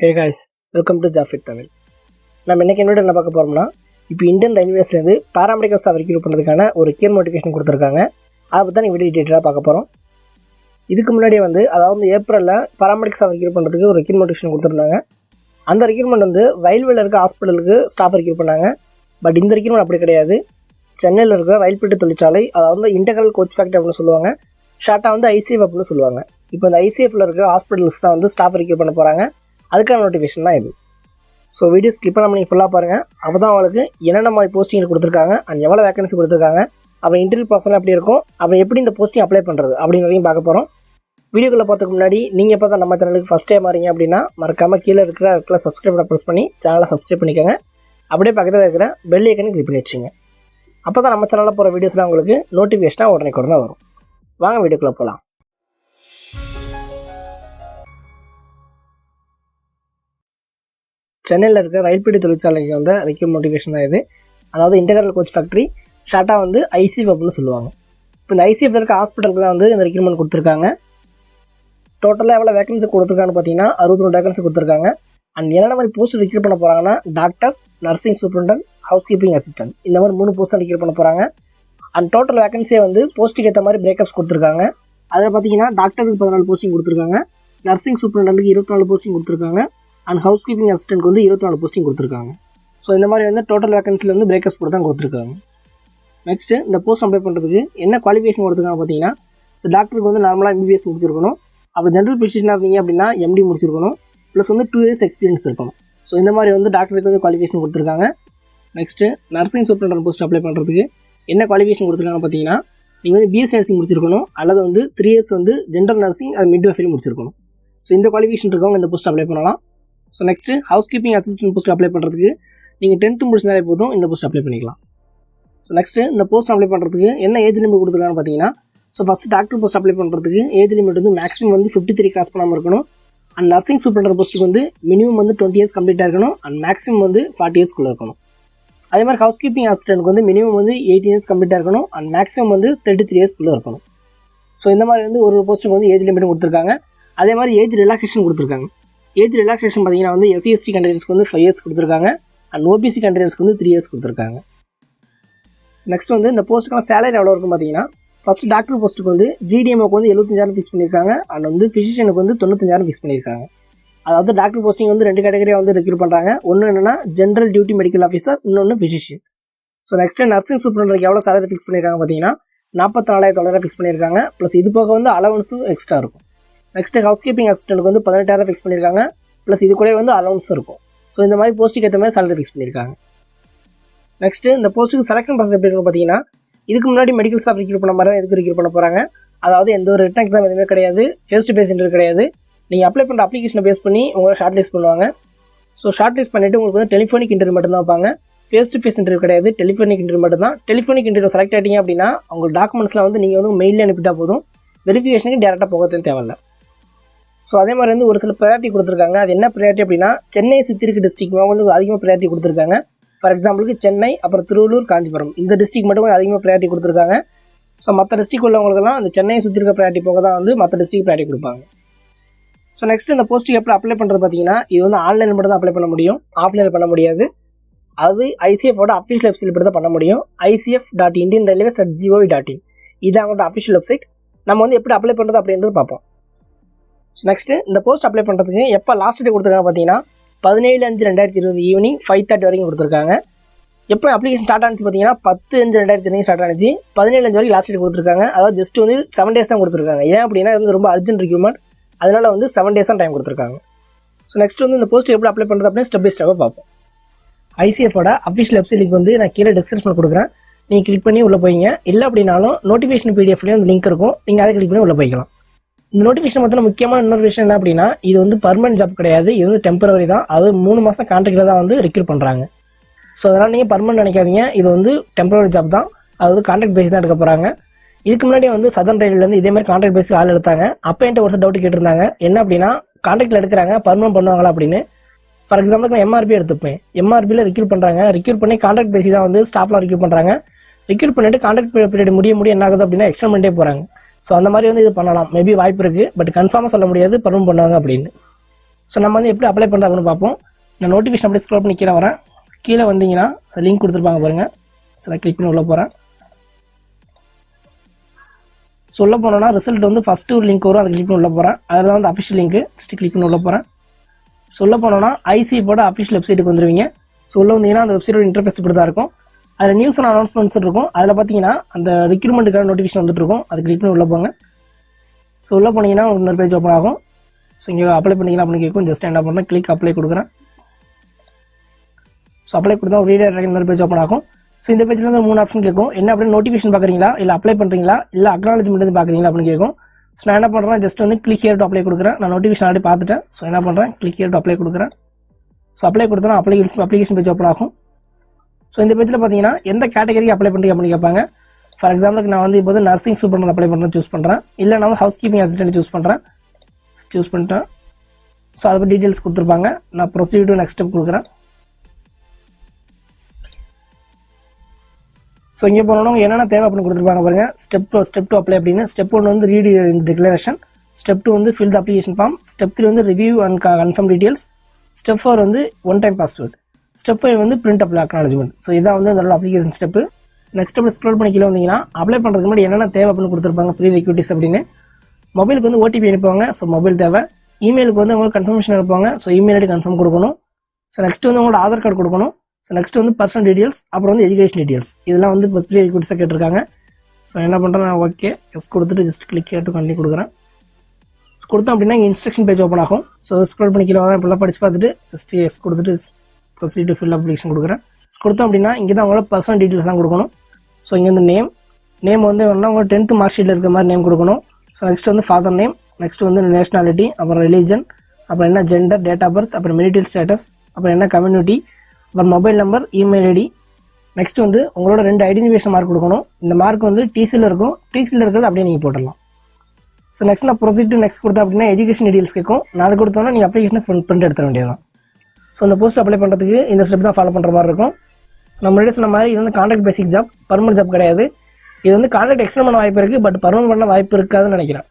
Hey guys, welcome to jobsfittamil. நம்ம இன்றைக்கி என்ன பார்க்க போகிறோம்னா, இப்போ இந்தியன் ரயில்வேஸ்லேருந்து பாராமெடிக்கல் ஸ்டாஃப் ரெக்ரூட் பண்ணுறதுக்கான ஒரு கீர் நோட்டிஃபிகேஷன் கொடுத்துருக்காங்க. அதை பற்றி தான் நீங்கள் வீடியோ டீட்டெயிலாக பார்க்க போகிறோம். இதுக்கு முன்னாடியே அதாவது ஏப்ரலில் பாராமெடிக்கல் ஸ்டாஃப் ரெக்ரூட் பண்ணுறதுக்கு ஒரு கீர் நோட்டிஃபிகேஷன் கொடுத்துருந்தாங்க. அந்த ரெக்ரூட்மெண்ட் ரயில்வேல இருக்க ஹாஸ்பிட்டலுக்கு ஸ்டாஃப் ரெக்ரூட் பண்ணாங்க. பட் இந்த ரெக்ரூட்மெண்ட் அப்படி கிடையாது. சென்னையில் இருக்கிற ரயில் பெட்டி தொழிற்சாலை, அதாவது இன்டெக்ரல் கோச் ஃபேக்டரி அப்படின்னு சொல்லுவாங்க. ஷார்ட்டாக ICF அப்படின்னு சொல்லுவாங்க. இப்போ இந்த ICFல இருக்க ஹாஸ்பிட்டல்ஸ் தான் ஸ்டாஃப் ரெக்ரூட் பண்ண போகிறாங்க. அதுக்கான நோட்டிஃபிகேஷன் தான் இது. ஸோ வீடியோ ஸ்கிப் பண்ணாமல் நீங்கள் ஃபுல்லாக பாருங்கள். அப்போ தான் அவங்களுக்கு என்னென்ன மாதிரி போஸ்டிங் கொடுத்துருக்காங்க அண்ட் எவ்வளோ வேகன்சி கொடுத்துருக்காங்க, அப்புறம் இன்டர்வியூ ப்ராசஸ் எப்படி இருக்கும், அப்புறம் எப்படி இந்த போஸ்டிங் அப்ளை பண்ணுறது அப்படிங்கிறதையும் பார்க்க போகிறோம். வீடியோக்குள்ளே பார்த்துக்கு முன்னாடி நீங்கள் எப்போ தான் நம்ம சேனலுக்கு ஃபஸ்ட் டைம் வரீங்க அப்படின்னா மறக்காமல் கீழே இருக்கிற சப்ஸ்கிரைப் ப்ரெஸ் பண்ணி சேனலை சப்ஸ்கிரைப் பண்ணிக்கோங்க. அப்படியே பக்கத்தில் இருக்கிற பெல் ஐக்கனை கிளிக் பண்ணி வச்சுங்க. அப்போ தான் நம்ம சேனலில் போகிற வீடியோஸ்லாம் உங்களுக்கு நோட்டிஃபிகேஷனாக உடனே வரும். வாங்க வீடியோக்குள்ளே போகலாம். சென்னையில் இருக்க ரயில் பெட்டி தொழிற்சாலைக்கு ரெக்ரூட் நோட்டிஃபிகேஷன் தான் இது. அதாவது இன்டெக்ரல் கோச் ஃபேக்ட்ரி, ஷார்ட்டாக ICF அப்படின்னு சொல்லுவாங்க. இப்போ இந்த ICF இருக்க ஹாஸ்பிட்டலுக்கு தான் இந்த ரெக்ரூட்மெண்ட் கொடுத்துருக்காங்க. டோட்டலாக எவ்வளோ வேகன்சி கொடுத்துருக்காங்கன்னு பார்த்தீங்கன்னா 62 வேகன்சி கொடுத்துருக்காங்க. அண்ட் என்னென்ன மாதிரி போஸ்ட் ரெக்ரூட் பண்ண போகிறாங்கன்னா, doctor, nursing superintendent, house keeping assistant, இந்த மாதிரி 3 போஸ்ட் தான் ரெக்ரூட் பண்ண போகிறாங்க. அண்ட் டோட்டல் வேகன்சியை போஸ்ட்டுக்கு ஏற்ற மாதிரி பிரேக்கப்ஸ் கொடுத்துருக்காங்க. அதில் பார்த்தீங்கன்னா டாக்டருக்கு 14 போஸ்டிங் கொடுத்துருக்காங்க, நர்சிங் சூப்பரண்டன்ட்டுக்கு 24 போஸ்டிங் கொடுத்துருக்காங்க, அண்ட் ஹவுஸ் கீப்பிங் அசிஸ்டன்ட்க்கு 24 போஸ்டிங் கொடுத்துருக்காங்க. ஸோ இந்த மாதிரி டோட்டல் வேகன்சியில் பிரேக்கப்ஸ் கூட தான் கொடுத்துருக்காங்க. நெக்ஸ்ட்டு இந்த போஸ்ட் அப்ளை பண்ணுறதுக்கு என்ன குவாலிஃபிகேஷன் கொடுத்துருக்காங்க பார்த்தீங்கன்னா, ஸோ டாக்டருக்கு நார்மலாக MBBS முடிச்சிருக்கணும். அப்போ ஜென்ரல் ஃபிசிஷியனாக இருந்தீங்க அப்படின்னா MD முடிச்சிருக்கணும். ப்ளஸ் 2 இயர்ஸ் எக்ஸ்பீரியன்ஸ் இருக்கணும். ஸோ இந்த மாதிரி டாக்டருக்கு குவாலிஃபிகேஷன் கொடுத்துருக்காங்க. Next nursing superintendent post apply பண்ணுறதுக்கு என்ன குவாலிஃபிகேஷன் கொடுத்துருக்காங்க பார்த்தீங்கன்னா, நீங்கள் BSc நர்சிங் முடிச்சிருக்கணும், அல்லது 3 இயர்ஸ் ஜென்ரல் நர்சிங் அது மிட்வைஃபரி முடிச்சிருக்கணும். ஸோ இந்த குவாலிஃபிகேஷன் இருக்கவங்க இந்த போஸ்ட் அப்ளை பண்ணலாம். So next house keeping assistant post apply பண்ணுறதுக்கு நீங்கள் 10th முடிச்சிருந்தாலே போதும், இந்த போஸ்ட் அப்ளை பண்ணிக்கலாம். ஸோ நெக்ஸ்ட்டு இந்த போஸ்ட் அப்ளை பண்ணுறதுக்கு என்ன ஏஜ் லிமிட் கொடுத்துருக்காங்கன்னு பார்த்தீங்கன்னா, so first doctor post apply பண்ணுறதுக்கு ஏஜ் லிமிட் மேக்ஸிமம் 53 கிராஸ் பண்ணாமல் இருக்கணும். அண்ட் நர்சிங் சூப்பரண்டன்ட் போஸ்ட்டுக்கு மினிமம் 20 இயர்ஸ் கம்ப்ளீட்டாக இருக்கணும். அண்ட் மேக்ஸிமம் 40 இயர்ஸ்க்குள்ளே இருக்கணும். அதே மாதிரி ஹவுஸ் கீப்பிங் அசிஸ்டன்ட்க்கு மினிமம் 18 இயர்ஸ் கம்ப்ளீட்டாக இருக்கணும். அண்ட் மேக்ஸிமம் 33 இயர்ஸ்க்குள்ளே இருக்கணும். ஸோ இந்த மாதிரி ஒரு போஸ்ட்டுக்கு ஏஜ் லிமிட் கொடுத்துருக்காங்க. அதே மாதிரி ஏஜ் ரிலாக்ஸேஷன் கொடுத்துருக்காங்க. ஏஜ் ரிலாக்ஸேஷன் பார்த்தீங்கன்னா SC/ST கேண்டிடேட்ஸ்க்கு 5 இயர்ஸ் கொடுத்துருக்காங்க. அண்ட் OBC கேண்டிடேட்ஸ்க்கு 3 இயர்ஸ் கொடுத்துருக்காங்க. நெக்ஸ்ட் இந்த போஸ்ட்டுக்கான சேலரி எவ்வளோ இருக்கும் பார்த்தீங்கன்னா, ஃபஸ்ட்டு டாக்டர் போஸ்ட்டுக்கு GDMOக்கு 75,000 ஃபிக்ஸ் பண்ணியிருக்காங்க. அண்ட் ஃபிசிஷியனுக்கு 95,000 ஃபிக்ஸ் பண்ணியிருக்காங்க. அதாவது டாக்டர் போஸ்டிங் 2 கேட்டகரியாக ரெக்ரூட் பண்ணுறாங்க. ஒன்று என்னென்னா ஜென்ரல் டியூட்டி மெடிக்கல் ஆஃபீஸர், இன்னொன்று ஃபிசிஷியன். ஸோ நெக்ஸ்ட்டு நர்சிங் சூப்பரண்டருக்கு எவ்வளோ சேலரி ஃபிக்ஸ் பண்ணியிருக்காங்க பார்த்தீங்கன்னா 44,900 ஃபிக்ஸ் பண்ணியிருக்காங்க. ப்ளஸ் இது போக அலவன்ஸும் எக்ஸ்ட்ரா இருக்கும். நெக்ஸ்ட்டு ஹவுஸ் கீப்பிங் அசிஸ்டன்ட்டுக்கு 18,000 ஃபிக்ஸ் பண்ணியிருக்காங்க. ப்ளஸ் இது கூட அலவன்ஸ் இருக்கும். ஸோ இந்த மாதிரி போஸ்ட்டுக்கு ஏற்ற மாதிரி சேலரி ஃபிக்ஸ் பண்ணியிருக்காங்க. நெக்ஸ்ட்டு இந்த போஸ்ட்டுக்கு செலக்ஷன் ப்ராசஸ் எப்படி இருக்குன்னு பார்த்தீங்கன்னா, இதுக்கு முன்னாடி மெடிக்கல் ஸ்டாஃப் ரெக்ரூட் பண்ண மாதிரி தான் இதுக்கு ரெக்ரூட் பண்ண போகிறாங்க. அதாவது எந்த ஒரு ரிட்டன் எக்ஸாம் எதுவுமே கிடையாது, ஃபேஸ் டு ஃபேஸ் இன்டர்வியூ கிடையாது. நீங்கள் அப்ளை பண்ணுற அப்ளிகேஷனை பேஸ் பண்ணி உங்களை ஷார்ட் லிஸ்ட் பண்ணுவாங்க. ஸோ ஷார்ட் லிஸ்ட் பண்ணிவிட்டு உங்களுக்கு டெலிஃபோனிக் இன்டர்வியூ மட்டும் தான் வைப்பாங்க. ஃபேஸ் டு ஃபேஸ் இன்டர்வியூ கிடையாது, டெலிஃபோனிக் இன்டர்வியூ மட்டும் தான். டெலிஃபோனிக் இன்டர்வியூ செலக்ட் ஆகிட்டீங்க அப்படின்னா உங்கள் டாக்குமெண்ட்ஸ்லாம் நீங்கள் மெயிலில் அனுப்பிட்டா போதும், வெரிஃபிகேஷனுக்கு டேரெக்டாக போகிறதுன்னு தேவையில்லை. ஸோ அதே மாதிரி ஒரு சில ப்ரையாரிட்டி கொடுத்துருக்காங்க. அது என்ன ப்ரையாரிட்டி அப்படின்னா, சென்னை சுற்றி இருக்க டிஸ்ட்ரிக்ட் அதிகமாக ப்ரையாரிட்டி கொடுத்துருக்காங்க. ஃபார் எக்ஸாம்பிளுக்கு சென்னை, அப்புறம் திருவள்ளூர், காஞ்சிபுரம், இந்த டிஸ்ட்ரிக்ட் மட்டும் அதிகமாக ப்ரையாரிட்டி கொடுத்துருக்காங்க. ஸோ மற்ற டிஸ்ட்ரிக்ட் உள்ளவங்களுக்குலாம் அந்த சென்னையை சுற்றி இருக்க ப்ரையாரிட்டி போக தான் மற்ற டிஸ்ட்ரிக்ட் ப்ரையாரிட்டி கொடுப்பாங்க. ஸோ நெக்ஸ்ட் இந்த போஸ்ட்டுக்கு எப்படி அப்ளை பண்ணுறது பார்த்தீங்கன்னா, இது ஆன்லைனில் மட்டும் தான் அப்ளை பண்ண முடியும், ஆஃப்லைனில் பண்ண முடியாது. அது ICFோட அஃபிஷியல் வெப்சைட் இப்படி தான் பண்ண முடியும். ICF.indianrailways.gov.in இது அவங்களோட அஃபிஷியல் வெப்சைட். நம்ம எப்படி அப்ளை பண்ணுறது அப்படின்றது பார்ப்போம். ஸோ நெக்ஸ்ட்டு இந்த போஸ்ட் அப்ளை பண்ணுறதுக்கு எப்போ லாஸ்ட் டே கொடுத்துருக்காங்க பார்த்தீங்கன்னா 17/5/2020 ஈவினிங் 5:30 வரைக்கும் கொடுத்துருக்காங்க. எப்போ அப்ளிகேஷன் ஸ்டார்ட் ஆனிச்சு பார்த்தீங்கன்னா 10/5/2020 ஸ்டார்ட் ஆனிச்சு. 17 வரைக்கும் லாஸ்ட் டே கொடுத்துருக்காங்க. அதாவது ஜஸ்ட் 7 டேஸ் தான் கொடுத்துருக்காங்க. ஏன் அப்படின்னா ரொம்ப அர்ஜென்ட் ரெக்ரூட்மெண்ட், அதனால 7 டேஸ் தான் டைம் கொடுத்துருக்காங்க. ஸோ நெக்ஸ்ட் இந்த போஸ்ட் எப்படி அப்ளை பண்ணுறது அப்படின்னு ஸ்டெப் பை ஸ்டெப்பாக பார்ப்போம். ICFோட அஃபிஷியல் வெப்சைட்டுக்கு நான் கீழே டிஸ்கிரிப்ஷனில் கொடுக்குறேன், நீங்கள் கிளிக் பண்ணி உள்ளே போய்ங்க. இல்லை அப்படின்னாலும் நோட்டிஃபிகேஷன் PDFலேயும் அந்த லிங்க் இருக்கும், நீங்கள் அதை கிளிக் பண்ணி உள்ளே போய்க்கலாம். இந்த நோட்டிஃபிகேஷன் பார்த்தா முக்கியமான இன்னொரு விஷயம் என்ன அப்படின்னா, இது பர்மனன்ட் ஜாப் கிடையாது, இது டெம்பரவரி தான். அது 3 மாதம் கான்ட்ராக்டில் தான் ரெக்ரூட் பண்ணுறாங்க. ஸோ அதனால் நீங்கள் பர்மனன்ட் நினைக்காதீங்க, இது டெம்பரவரி ஜாப் தான். அது கான்ட்ராக்ட் பேஸ் தான் எடுக்க போகிறாங்க. இதுக்கு முன்னாடி சதர்ன் ரயில்வேலேருந்து இதே மாதிரி கான்ட்ராக்ட் பேஸுக்கு ஆள் எடுத்தாங்க. அப்போ என்கிட்ட ஒரு டவுட் கேட்டிருந்தாங்க, என்ன அப்படின்னா கான்ட்ராக்டில் எடுக்கிறாங்க, பர்மனன்ட் பண்ணுவாங்களா அப்படின்னு. ஃபார் எக்ஸாம்பிளுக்கு நான் MRP எடுத்துப்பேன். MRPயில் ரெக்ரூட் பண்ணுறாங்க, ரெக்ரூட் பண்ணி கான்ட்ராக்ட் பேசி தான் ஸ்டாஃப்லாம் ரெக்ரூட் பண்ணுறாங்க. ரெக்ரூட் பண்ணிட்டு கான்ட்ராக்ட் பீரியட் முடிய என்ன ஆகுது அப்படின்னா எக்ஸ்டெண்ட் பண்ணிட்டே போகிறாங்க. ஸோ அந்த மாதிரி இது பண்ணலாம், மேபி வாய்ப்பு இருக்குது. பட் கன்ஃபார்மாக சொல்ல முடியாது பர்மனன்ட் பண்ணுவாங்க அப்படின்னு. ஸோ நம்ம வந்து எப்படி அப்ளை பண்ணுறது அப்படின்னு பார்ப்போம். நான் நோட்டிஃபிகேஷன் அப்படியே ஸ்க்ரோல் பண்ணி கீழே வரேன். கீழே வந்தீங்கன்னா லிங்க் கொடுத்துருப்பாங்க பாருங்கள். ஸோ நான் கிளிக் பண்ணி உள்ளே போகிறேன். சொல்ல போனோன்னா ரிசல்ட் வந்து ஃபஸ்ட்டு ஒரு லிங்க் வரும், அதை கிளிக் பண்ணி உள்ளே போகிறேன். அதில் வந்து அஃபிஷியல் லிங்க்கு ஃபஸ்ட்டு கிளிக் பண்ணி உள்ளே போகிறேன். சொல்ல போனோன்னா ஐசிஎஃபோட அஃபிஷியல் வெப்சைட்டுக்கு வந்துடுவீங்க. ஸோ உள்ள வந்தீங்கன்னா அந்த வெப்சைட்டோட இன்டர்ஃபேஸ் இப்படி தான் இருக்கும். அதில் நியூஸ் அண்ட் அனௌன்ஸ்மெண்ட்ஸ் இருக்கும். அதில் பார்த்தீங்கன்னா அந்த ரெக்ரூட்மெண்ட்டுக்கான நோட்டிஃபிகேஷன் வந்துட்டு இருக்கும். அது கிளிக் பண்ணி உள்ளே போங்க. ஸோ உள்ளே போனீங்கன்னா இன்னொரு பேஜ் ஓப்பன் ஆகும். ஸோ இங்கே அப்ளை பண்ணிக்கலாம் அப்படின்னு கேட்கும். ஜஸ்ட் என்ன பண்ணுறேன், கிளிக் அப்ளை கொடுக்குறேன். ஸோ அப்ளை கொடுத்தா ஒரு ரீடர் இன்னொரு பேஜ் ஓப்பன் ஆகும். ஸோ இந்த பேஜில் வந்து 3 ஆப்ஷன் கேட்கும். என்ன அப்படின்னு நோட்டிஃபிகேஷன் பார்க்குறீங்களா, இல்லை அப்ளை பண்ணுறீங்களா, இல்லை அக்னாலஜ்மெண்ட் வந்து பார்க்குறீங்களா அப்படின்னு கேட்கும். ஸோ நான் என்ன பண்ணுறேன், ஜஸ்ட் வந்து கிளிக் ஹியர் டு அப்ளை கொடுக்குறேன். நான் நோட்டிஃபிகேஷன் ஆல்ரெடி பார்த்துட்டேன். ஸோ என்ன பண்ணுறேன், கிளிக் ஹியர் டு அப்ளை கொடுக்குறேன். ஸோ அப்ளை கொடுத்தா அப்ளிகேஷன் பேஜ் ஓப்பன் ஆகும். ஸோ இந்த பேஜில் பார்த்தீங்கன்னா எந்த கேட்டகரிக்கு அப்ளை பண்ணுறீங்க அப்படின்னு கேட்பாங்க. ஃபார் எக்ஸாம்பிளுக்கு நான் வந்து இப்போ வந்து நர்சிங் சூப்பர் அப்ளை பண்ணுறேன் சூஸ் பண்ணுறேன். இல்லை நான் வந்து ஹவுஸ் கீப்பிங் அசிஸ்டன்ட் சூஸ் பண்ணிட்டேன். ஸோ அதை பற்றி டீட்டெயில்ஸ் கொடுத்துருப்பாங்க. நான் ப்ரொசீட் டு நெக்ஸ்ட் ஸ்டெப் கொடுக்குறேன். ஸோ இங்கே போனோம் என்னென்ன தேவை அப்படின்னு கொடுத்துருப்பாங்க பாருங்கள். ஸ்டெப் 2 அப்ளை அப்படின்னு. ஸ்டெப் 1 வந்து ரீட் டிக்ளரேஷன். ஸ்டெப் 2 வந்து fill the application form. Step 3 வந்து review and confirm details. Step 4 வந்து 1 டைம் பாஸ்வேர்ட். ஸ்டெப் 5 வந்து பிரிண்ட் அப்ளை அக்னாலஜ்மெண்ட். ஸோ இதான் வந்து அதோட application step. Next step scroll பண்ணி கீழே வந்தீங்கன்னா அப்ளை பண்ணுறதுக்கு முன்னாடி என்னென்ன தேவை அப்படின்னு கொடுத்துருப்பாங்க. ப்ரீ ரெக்யூட்டிஸ் அப்படின்னு. மொபைலுக்கு வந்து ஓடிபி அனுப்புவாங்க. ஸோ மொபைல் தேவை. இமெயிலுக்கு வந்து உங்களுக்கு கன்ஃபர்மேஷன் அனுப்புவாங்க. ஸோ இமெயில் ஐடி கன்ஃபார்ம் கொடுக்கணும். ஸோ நெக்ஸ்ட் வந்து உங்களோட ஆதார் கார்டு கொடுக்கணும். ஸோ நெக்ஸ்ட் வந்து பர்சனல் டீட்டெயில்ஸ், அப்புறம் வந்து எஜுகேஷன் டீட்டெயில்ஸ். இதெல்லாம் வந்து இப்போ ப்ரீ ரெக்யூட்டிஸாக கேட்டிருக்காங்க. ஸோ என்ன பண்ணுறேன், நான் ஓகே எஸ் கொடுத்துட்டு ஜஸ்ட் கிளிக் கேட்டு கண்டினியூ கொடுக்குறேன். கொடுத்தோம் அப்படின்னா இங்கே இன்ஸ்ட்ரக்ஷன் பேஜ் ஓப்பன் ஆகும். ஸோ ஸ்க்ரோல் பண்ணி கீழே வரேன். இப்பெல்லாம் படிச்சு பார்த்துட்டு ஜஸ்ட் எஸ் கொடுத்துட்டு ப்ரொசீட் டு ஃபில் அப்ளிகேஷன் கொடுக்குறேன். கொடுத்தோம் அப்படின்னா இங்கே தான் உங்களோட பர்சனல் டீட்டெயில்ஸ் தான் கொடுக்கணும். ஸோ இங்கே வந்து நேம் வந்து வேணும்னா உங்கள் 10th மார்க் ஷீட்டில் இருக்க மாதிரி நேம் கொடுக்கணும். ஸோ நெக்ஸ்ட் வந்து ஃபாதர் நேம், நெக்ஸ்ட் வந்து நேஷனாலிட்டி, அப்புறம் ரிலீஜன், அப்புறம் என்ன ஜெண்டர், டேட் ஆஃப் பர்த், அப்புறம் மெரிட்டல் ஸ்டேட்டஸ், அப்புறம் என்ன கம்யூனிட்டி, அப்புறம் mobile number, email ID. Next வந்து உங்களோட 2 ஐடென்டிஃபிகேஷன் மார்க் கொடுக்கணும். இந்த மார்க் வந்து டிசியில் இருக்கும். டிசியில் இருக்கிறது அப்படியே நீங்கள் போட்டுடலாம். ஸோ நெக்ஸ்ட் நான் ப்ரொசீட் டு நெக்ஸ்ட் கொடுத்தேன் அப்படின்னா எஜுகேஷன் டீட்டெயில்ஸ் கேட்கும். நான் அது கொடுத்தோன்னா நீங்கள் அப்ளிகேஷனை பிரிண்ட் எடுத்துட வேண்டியதான். ஸோ அந்த போஸ்ட் அப்ளை பண்ணுறதுக்கு இந்த ஸ்டெப் தான் ஃபாலோ பண்ணுற மாதிரி இருக்கும். நம்ம முன்னாடி சொன்ன மாதிரி இது வந்து கான்ட்ராக்ட் பேசிக் ஜாப், பர்மனன்ட் ஜாப் கிடையாது. இது வந்து கான்ட்ராக்ட் எக்ஸ்டெண்ட் பண்ண வாய்ப்பு இருக்குது, பட் பர்மனன்ட் பண்ண வாய்ப்பு இருக்காதுன்னு நினைக்கிறேன்.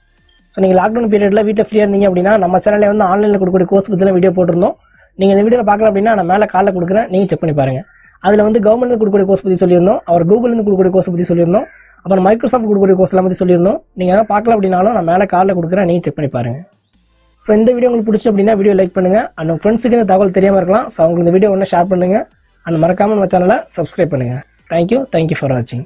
ஸோ நீங்கள் லாக்டவுன் பீரியடில் வீட்டில் ஃப்ரீயாக இருந்தீங்க அப்படின்னா நம்ம சேனலில் வந்து ஆன்லைனில் கொடுக்கக்கூடிய கோர்ஸ் பற்றிலாம் வீடியோ போட்டிருந்தோம். நீங்கள் இந்த வீடியோவில் பார்க்கலாம் அப்படின்னா நான் மேலே காலில் கொடுக்குறேன், நீங்கள் செக் பண்ணி பாருங்கள். அதில் வந்து கவர்மெண்ட் கொடுக்கக்கூடிய கோர்ஸ் பற்றி சொல்லியிருந்தோம், அவர் கூகுள்லேருந்து கொடுக்கக்கூடிய கோர்ஸ் பற்றி சொல்லியிருந்தோம், அப்புறம் மைக்ரோசாஃப்ட் கொடுக்கக்கூடிய கோர்ஸ்லாம் பற்றி சொல்லியிருந்தோம். நீங்கள் பார்க்கலாம் அப்படின்னாலும் நான் மேலே காலில் கொடுக்குறேன், நீங்கள் செக் பண்ணி பாருங்கள். ஸோ இந்த வீடியோ உங்களுக்கு பிடிச்சி அப்படின்னா வீடியோ லைக் பண்ணுங்கள். அண்ட் ஃப்ரெண்ட்ஸுக்கு இந்த தகவல் தெரியாமல் இருக்கலாம். ஸோ அவங்களுக்கு இந்த வீடியோ ஒன்று ஷேர் பண்ணுங்கள். அண்ட் மறக்காமல் நம்ம சேனலை சப்ஸ்கிரைப் பண்ணுங்கள். தேங்க்யூ ஃபார் வாட்சிங்.